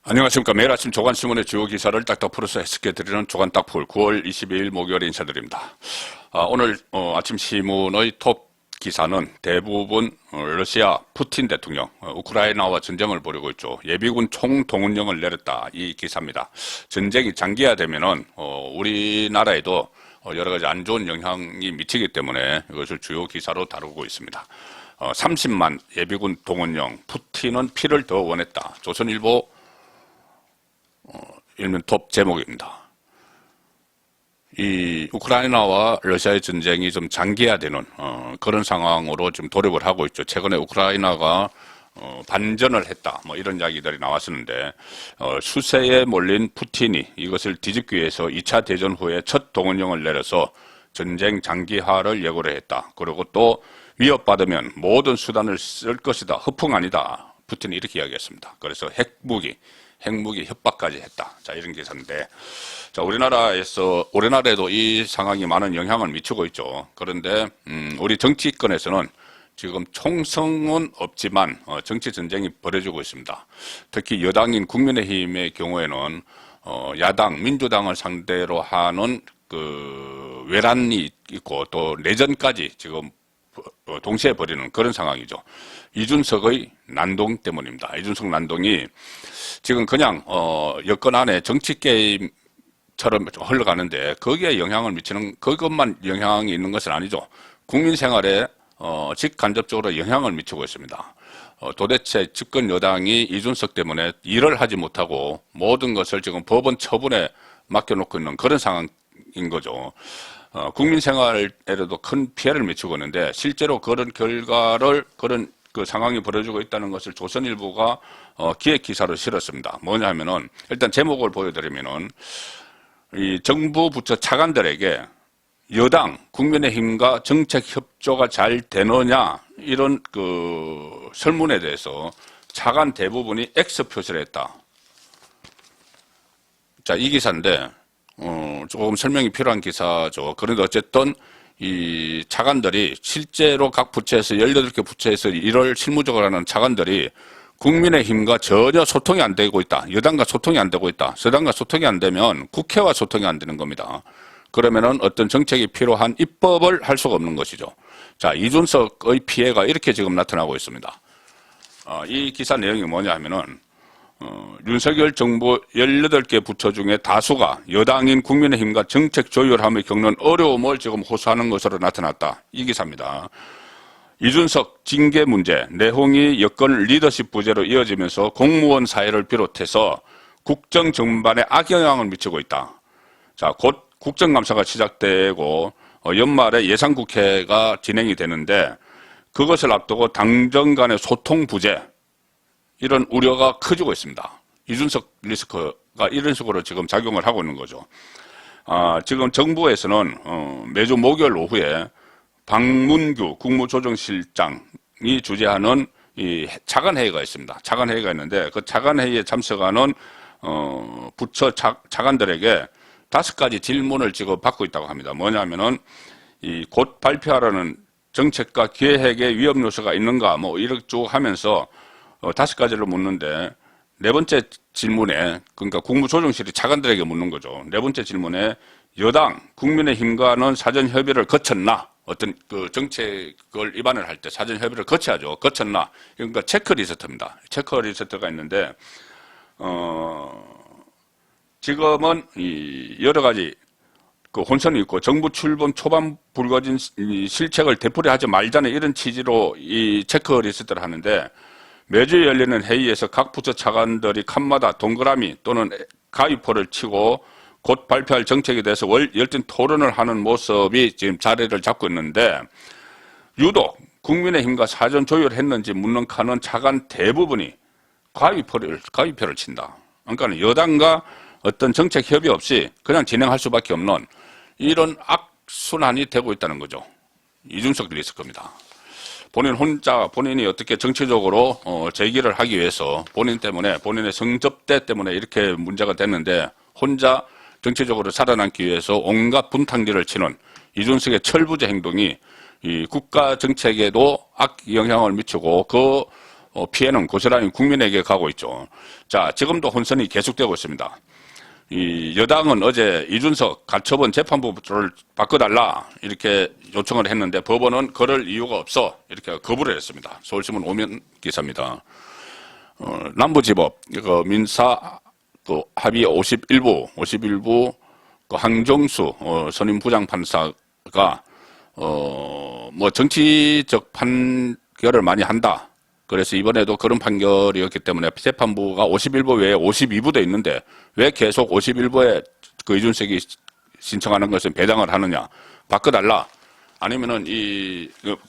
안녕하십니까. 매일 아침 조간신문의 주요 기사를 딱딱 풀어서 해석해드리는 조간딱풀 9월 22일 목요일에 인사드립니다. 오늘 아침 신문의 톱 기사는 대부분 러시아 푸틴 대통령 우크라이나와 전쟁을 벌이고 있죠. 예비군 총동원령을 내렸다, 이 기사입니다. 전쟁이 장기화되면은 우리나라에도 여러 가지 안 좋은 영향이 미치기 때문에 이것을 주요 기사로 다루고 있습니다. 30만 예비군 동원령, 푸틴은 피를 더 원했다. 조선일보 일면 톱 제목입니다. 이 우크라이나와 러시아의 전쟁이 좀 장기화되는 그런 상황으로 좀 돌입을 하고 있죠. 최근에 우크라이나가 반전을 했다, 뭐 이런 이야기들이 나왔었는데 수세에 몰린 푸틴이 이것을 뒤집기 위해서 2차 대전 후에 첫 동원령을 내려서 전쟁 장기화를 예고를 했다. 그리고 또 위협받으면 모든 수단을 쓸 것이다. 허풍 아니다. 푸틴이 이렇게 이야기했습니다. 그래서 핵무기 협박까지 했다. 자, 이런 기사인데, 자, 우리나라에도 이 상황이 많은 영향을 미치고 있죠. 그런데, 우리 정치권에서는 지금 총성은 없지만, 정치 전쟁이 벌어지고 있습니다. 특히 여당인 국민의힘의 경우에는, 야당, 민주당을 상대로 하는 외란이 있고, 또 내전까지 지금 동시에 벌이는 그런 상황이죠. 이준석의 난동 때문입니다. 이준석 난동이 지금 그냥 여권 안에 정치 게임처럼 흘러가는데 거기에 영향을 미치는, 그것만 영향이 있는 것은 아니죠. 국민 생활에 직간접적으로 영향을 미치고 있습니다. 도대체 집권 여당이 이준석 때문에 일을 하지 못하고 모든 것을 지금 법원 처분에 맡겨놓고 있는 그런 상황인 거죠. 국민 생활에도 큰 피해를 미치고 있는데, 실제로 그런 결과를, 그런 그 상황이 벌어지고 있다는 것을 조선일보가 기획 기사로 실었습니다. 뭐냐 하면은, 일단 제목을 보여드리면은, 이 정부 부처 차관들에게 여당, 국민의힘과 정책 협조가 잘 되느냐, 이런 설문에 대해서 차관 대부분이 X 표시를 했다. 자, 이 기사인데, 조금 설명이 필요한 기사죠. 그런데 어쨌든 이 차관들이 실제로 각 부처에서 18개 부처에서 일을 실무적으로 하는 차관들이 국민의힘과 전혀 소통이 안 되고 있다. 여당과 소통이 안 되고 있다. 여당과 소통이 안 되면 국회와 소통이 안 되는 겁니다. 그러면은 어떤 정책이 필요한 입법을 할 수가 없는 것이죠. 자, 이준석의 피해가 이렇게 지금 나타나고 있습니다. 이 기사 내용이 뭐냐 하면은, 윤석열 정부 18개 부처 중에 다수가 여당인 국민의힘과 정책 조율함에 겪는 어려움을 지금 호소하는 것으로 나타났다. 이 기사입니다. 이준석 징계 문제, 내홍이 여권 리더십 부재로 이어지면서 공무원 사회를 비롯해서 국정 전반에 악영향을 미치고 있다. 자, 곧 국정감사가 시작되고 연말에 예산국회가 진행이 되는데, 그것을 앞두고 당정 간의 소통 부재, 이런 우려가 커지고 있습니다. 이준석 리스크가 이런 식으로 지금 작용을 하고 있는 거죠. 지금 정부에서는 매주 목요일 오후에 박문규 국무조정실장이 주재하는 이 차관회의가 있습니다. 차관회의가 있는데, 그 차관회의에 참석하는 부처 차관들에게 5가지 질문을 지금 받고 있다고 합니다. 뭐냐면은, 이 곧 발표하라는 정책과 계획에 위험 요소가 있는가, 뭐 이렇게 쭉 하면서 5가지를 묻는데, 4번째 질문에, 그러니까 국무조정실이 차관들에게 묻는 거죠. 4번째 질문에 여당, 국민의힘과는 사전 협의를 거쳤나? 어떤 정책을 입안을 할 때 사전 협의를 거쳐야죠. 거쳤나? 그러니까 체크리스트입니다. 체크리스트가 있는데, 지금은 여러 가지 혼선이 있고, 정부 출범 초반 불거진 실책을 되풀이하지 말자는 이런 취지로 이 체크리스트를 하는데, 매주 열리는 회의에서 각 부처 차관들이 칸마다 동그라미 또는 가위표를 치고 곧 발표할 정책에 대해서 열띤 토론을 하는 모습이 지금 자리를 잡고 있는데, 유독 국민의힘과 사전 조율했는지 묻는 칸은 차관 대부분이 가위표를 친다. 그러니까 여당과 어떤 정책 협의 없이 그냥 진행할 수밖에 없는 이런 악순환이 되고 있다는 거죠. 이준석 리스크입니다. 본인이 어떻게 정치적으로 재기를 하기 위해서 본인 때문에, 본인의 성접대 때문에 이렇게 문제가 됐는데, 혼자 정치적으로 살아남기 위해서 온갖 분탕질을 치는 이준석의 철부지 행동이 이 국가 정책에도 악 영향을 미치고, 그 피해는 고스란히 국민에게 가고 있죠. 자, 지금도 혼선이 계속되고 있습니다. 이 여당은 어제 이준석 가처분 재판부를 바꿔달라 이렇게 요청을 했는데 법원은 그럴 이유가 없어 이렇게 거부를 했습니다. 서울신문 오면 기사입니다. 남부지법 민사 합의 51부 항정수 선임 부장판사가 뭐 정치적 판결을 많이 한다. 그래서 이번에도 그런 판결이었기 때문에 재판부가 51부 외에 52부도 있는데 왜 계속 51부에 그 이준석이 신청하는 것은 배당을 하느냐. 바꿔달라. 아니면은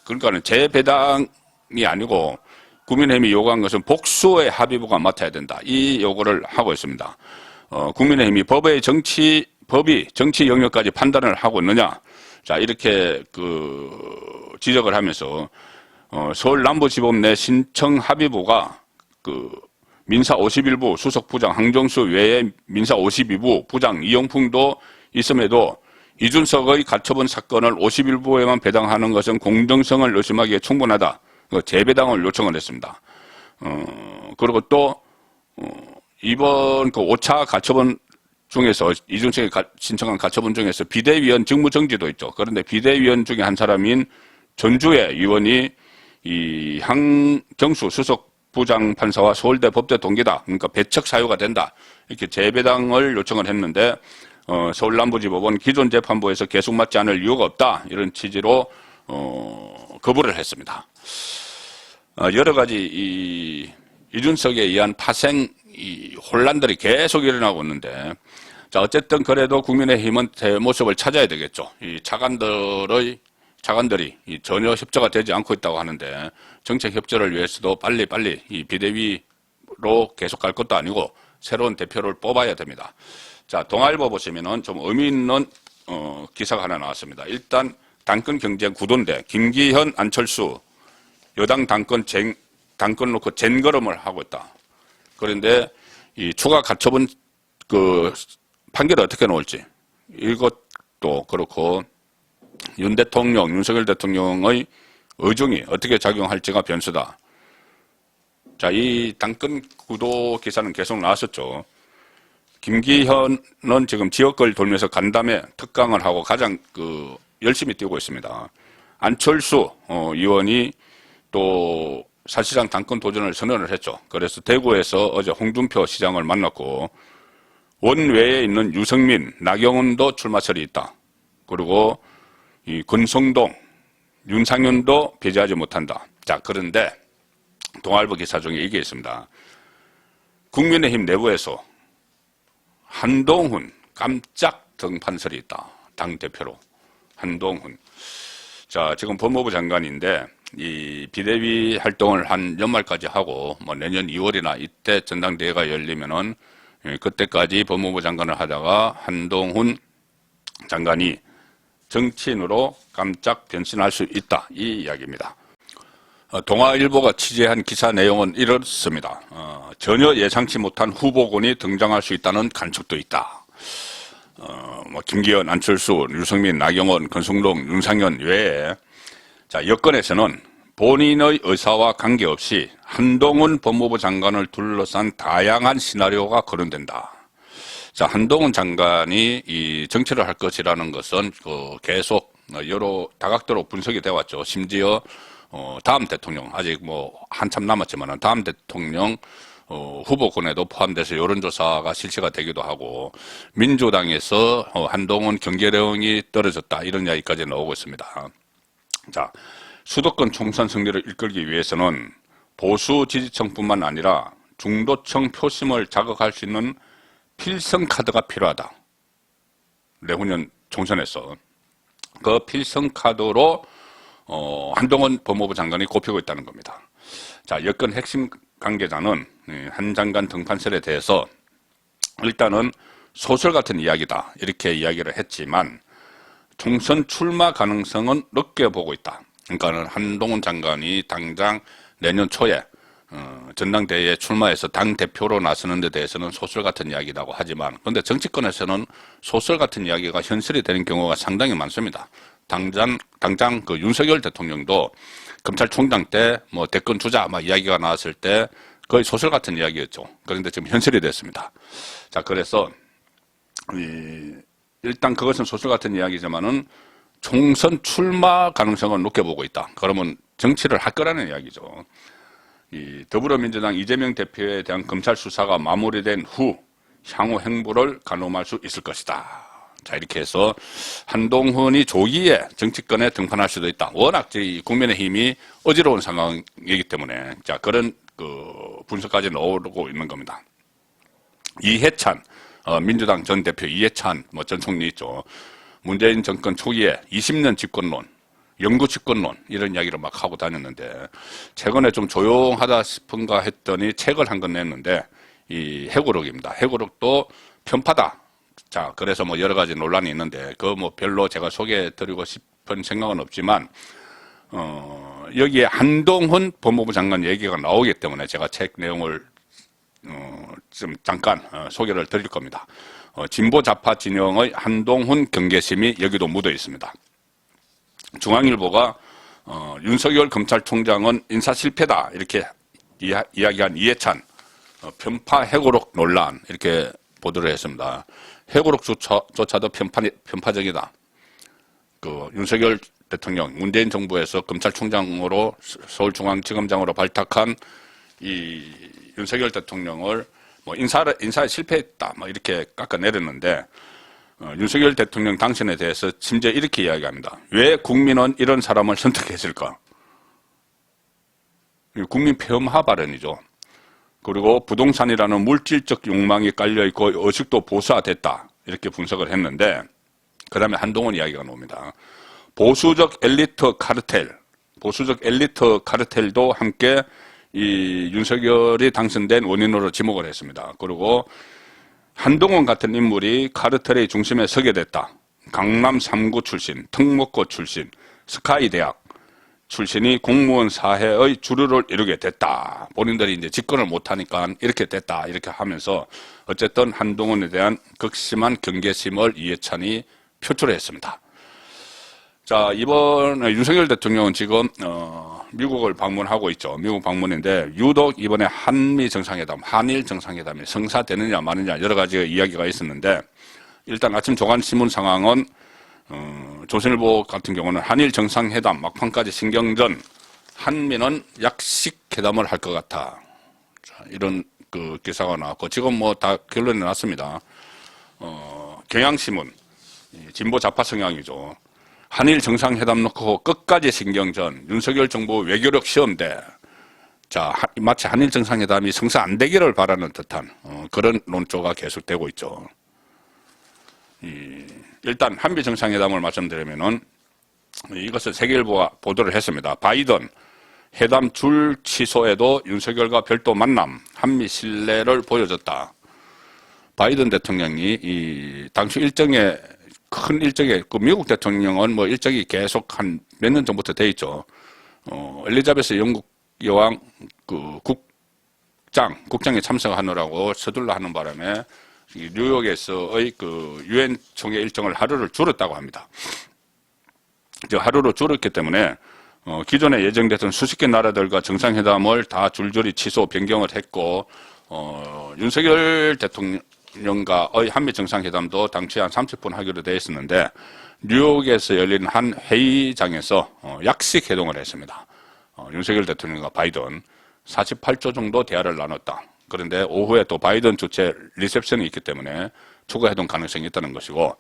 그러니까는 재배당이 아니고 국민의힘이 요구한 것은 복수의 합의부가 맡아야 된다. 이 요구를 하고 있습니다. 국민의힘이 법이 정치 영역까지 판단을 하고 있느냐. 자, 이렇게 지적을 하면서 서울 남부지법 내 신청 합의부가 민사 51부 수석부장 항정수 외에 민사 52부 부장 이영풍도 있음에도 이준석의 가처분 사건을 51부에만 배당하는 것은 공정성을 의심하기에 충분하다. 재배당을 요청을 했습니다. 그리고 또 이번 5차 가처분 중에서 이준석이 신청한 가처분 중에서 비대위원 직무정지도 있죠. 그런데 비대위원 중에 한 사람인 전주의 의원이 이 항경수 수석 부장판사와 서울대 법대 동기다. 그러니까 배척 사유가 된다. 이렇게 재배당을 요청을 했는데 서울 남부지법은 기존 재판부에서 계속 맞지 않을 이유가 없다. 이런 취지로 거부를 했습니다. 여러 가지 이준석에 의한 파생 혼란들이 계속 일어나고 있는데, 자, 어쨌든 그래도 국민의힘은 새 모습을 찾아야 되겠죠. 이 차관들이 전혀 협조가 되지 않고 있다고 하는데, 정책 협조를 위해서도 빨리 이 비대위로 계속 갈 것도 아니고 새로운 대표를 뽑아야 됩니다. 자, 동아일보 보시면은 좀 의미 있는 기사가 하나 나왔습니다. 일단 당권 경쟁 구도인데 김기현, 안철수 여당 당권 놓고 젠걸음을 하고 있다. 그런데 이 추가 가처분 판결이 어떻게 나올지 이것도 그렇고 윤석열 대통령의 의중이 어떻게 작용할지가 변수다. 자, 이 당권 구도 기사는 계속 나왔었죠. 김기현은 지금 지역을 돌면서 간담회 특강을 하고 가장 열심히 뛰고 있습니다. 안철수 의원이 또 사실상 당권 도전을 선언을 했죠. 그래서 대구에서 어제 홍준표 시장을 만났고 원외에 있는 유승민, 나경원도 출마설이 있다. 그리고 이 권성동, 윤상현도 배제하지 못한다. 자, 그런데 동아일보 기사 중에 이게 있습니다. 국민의힘 내부에서 한동훈 깜짝 등판설이 있다. 당대표로 한동훈. 자, 지금 법무부 장관인데 이 비대위 활동을 한 연말까지 하고 뭐 내년 2월이나 이때 전당대회가 열리면은 그때까지 법무부 장관을 하다가 한동훈 장관이 정치인으로 깜짝 변신할 수 있다. 이 이야기입니다. 동아일보가 취재한 기사 내용은 이렇습니다. 전혀 예상치 못한 후보군이 등장할 수 있다는 관측도 있다. 김기현, 안철수, 유승민, 나경원, 권성동, 윤상현 외에 자, 여권에서는 본인의 의사와 관계없이 한동훈 법무부 장관을 둘러싼 다양한 시나리오가 거론된다. 자, 한동훈 장관이 이 정치를 할 것이라는 것은 계속 여러 다각도로 분석이 되어 왔죠. 심지어 다음 대통령, 아직 뭐 한참 남았지만 다음 대통령 후보군에도 포함돼서 여론조사가 실시가 되기도 하고 민주당에서 한동훈 경제력이 떨어졌다 이런 이야기까지 나오고 있습니다. 자, 수도권 총선 승리를 이끌기 위해서는 보수 지지층뿐만 아니라 중도층 표심을 자극할 수 있는 필성 카드가 필요하다. 내후년 총선에서 그 필성 카드로 한동훈 법무부 장관이 꼽히고 있다는 겁니다. 자, 여권 핵심 관계자는 한 장관 등판설에 대해서 일단은 소설 같은 이야기다 이렇게 이야기를 했지만 총선 출마 가능성은 높게 보고 있다. 그러니까 한동훈 장관이 당장 내년 초에 전당대회에 출마해서 당대표로 나서는 데 대해서는 소설 같은 이야기라고 하지만 그런데 정치권에서는 소설 같은 이야기가 현실이 되는 경우가 상당히 많습니다. 당장 그 윤석열 대통령도 검찰총장 때 뭐 대권 주자 막 이야기가 나왔을 때 거의 소설 같은 이야기였죠. 그런데 지금 현실이 됐습니다. 자, 그래서 일단 그것은 소설 같은 이야기지만은 총선 출마 가능성을 높게 보고 있다. 그러면 정치를 할 거라는 이야기죠. 이 더불어민주당 이재명 대표에 대한 검찰 수사가 마무리된 후 향후 행보를 가늠할 수 있을 것이다. 자, 이렇게 해서 한동훈이 조기에 정치권에 등판할 수도 있다. 워낙 국민의힘이 어지러운 상황이기 때문에 자, 그런 분석까지 나오고 있는 겁니다. 이해찬 민주당 전 대표 이해찬 전 총리 있죠. 문재인 정권 초기에 20년 집권론, 영구 집권론 이런 이야기를 막 하고 다녔는데 최근에 좀 조용하다 싶은가 했더니 책을 한 권 냈는데 이 해고록입니다. 해고록도 편파다. 자, 그래서 뭐 여러 가지 논란이 있는데 그 뭐 별로 제가 소개해드리고 싶은 생각은 없지만 여기에 한동훈 법무부 장관 얘기가 나오기 때문에 제가 책 내용을 좀 잠깐 소개를 드릴 겁니다. 진보 좌파 진영의 한동훈 경계심이 여기도 묻어 있습니다. 중앙일보가 윤석열 검찰총장은 인사 실패다 이렇게 이야기한 이해찬 편파 해고록 논란 이렇게 보도를 했습니다. 해고록조차도 편파적이다. 그 윤석열 대통령 문재인 정부에서 검찰총장으로 서울중앙지검장으로 발탁한 이 윤석열 대통령을 뭐 인사에 실패했다 뭐 이렇게 깎아내렸는데 윤석열 대통령 당선에 대해서 심지어 이렇게 이야기합니다. 왜 국민은 이런 사람을 선택했을까? 국민 폐엄화 발언이죠. 그리고 부동산이라는 물질적 욕망이 깔려있고 의식도 보수화됐다 이렇게 분석을 했는데 그 다음에 한동훈 이야기가 나옵니다. 보수적 엘리트 카르텔도 함께 이 윤석열이 당선된 원인으로 지목을 했습니다. 그리고 한동훈 같은 인물이 카르텔의 중심에 서게 됐다. 강남 3구 출신, 특목고 출신, 스카이 대학 출신이 공무원 사회의 주류를 이루게 됐다. 본인들이 이제 집권을 못하니까 이렇게 됐다. 이렇게 하면서 어쨌든 한동훈에 대한 극심한 경계심을 이해찬이 표출했습니다. 자, 이번 윤석열 대통령은 지금 미국을 방문하고 있죠. 미국 방문인데 유독 이번에 한일 정상회담이 성사되느냐 마느냐 여러 가지 이야기가 있었는데 일단 아침 조간신문 상황은 조선일보 같은 경우는 한일 정상회담 막판까지 신경전 한미는 약식회담을 할 것 같아. 자, 이런 그 기사가 나왔고 지금 뭐 다 결론이 났습니다. 경향신문 진보 좌파 성향이죠. 한일 정상회담 놓고 끝까지 신경전 윤석열 정부 외교력 시험대. 자, 마치 한일 정상회담이 성사 안 되기를 바라는 듯한 그런 논조가 계속되고 있죠. 일단 한미 정상회담을 말씀드리면은 이것을 세계일보가 보도를 했습니다. 바이든 회담 줄 취소에도 윤석열과 별도 만남, 한미 신뢰를 보여줬다. 바이든 대통령이 당초 큰 일정에 그 미국 대통령은 뭐 일정이 계속 한 몇 년 전부터 돼 있죠. 엘리자베스 영국 여왕 그 국장에 참석하느라고 서둘러 하는 바람에 뉴욕에서의 그 유엔 총회 일정을 하루를 줄였다고 합니다. 하루로 줄였기 때문에 기존에 예정됐던 수십 개 나라들과 정상회담을 다 줄줄이 취소 변경을 했고 윤석열 대통령과의 한미 정상회담도 당초에 한 30분 하기로 되어 있었는데 뉴욕에서 열린 한 회의장에서 약식 회동을 했습니다. 윤석열 대통령과 바이든 48조 정도 대화를 나눴다. 그런데 오후에 또 바이든 주최 리셉션이 있기 때문에 추가 회동 가능성이 있다는 것이고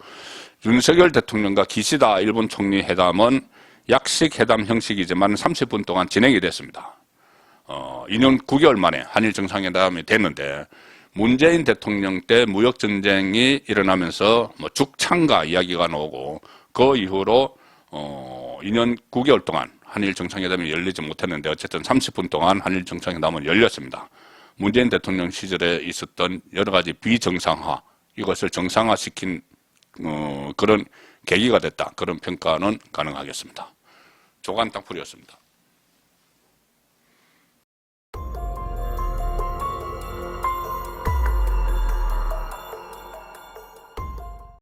윤석열 대통령과 기시다 일본 총리 회담은 약식 회담 형식이지만 30분 동안 진행이 됐습니다. 2년 9개월 만에 한일 정상회담이 됐는데 문재인 대통령 때 무역전쟁이 일어나면서 뭐 죽창가 이야기가 나오고 그 이후로 2년 9개월 동안 한일 정상회담이 열리지 못했는데 어쨌든 30분 동안 한일 정상회담은 열렸습니다. 문재인 대통령 시절에 있었던 여러 가지 비정상화 이것을 정상화시킨 그런 계기가 됐다. 그런 평가는 가능하겠습니다. 조간 땅풀이었습니다.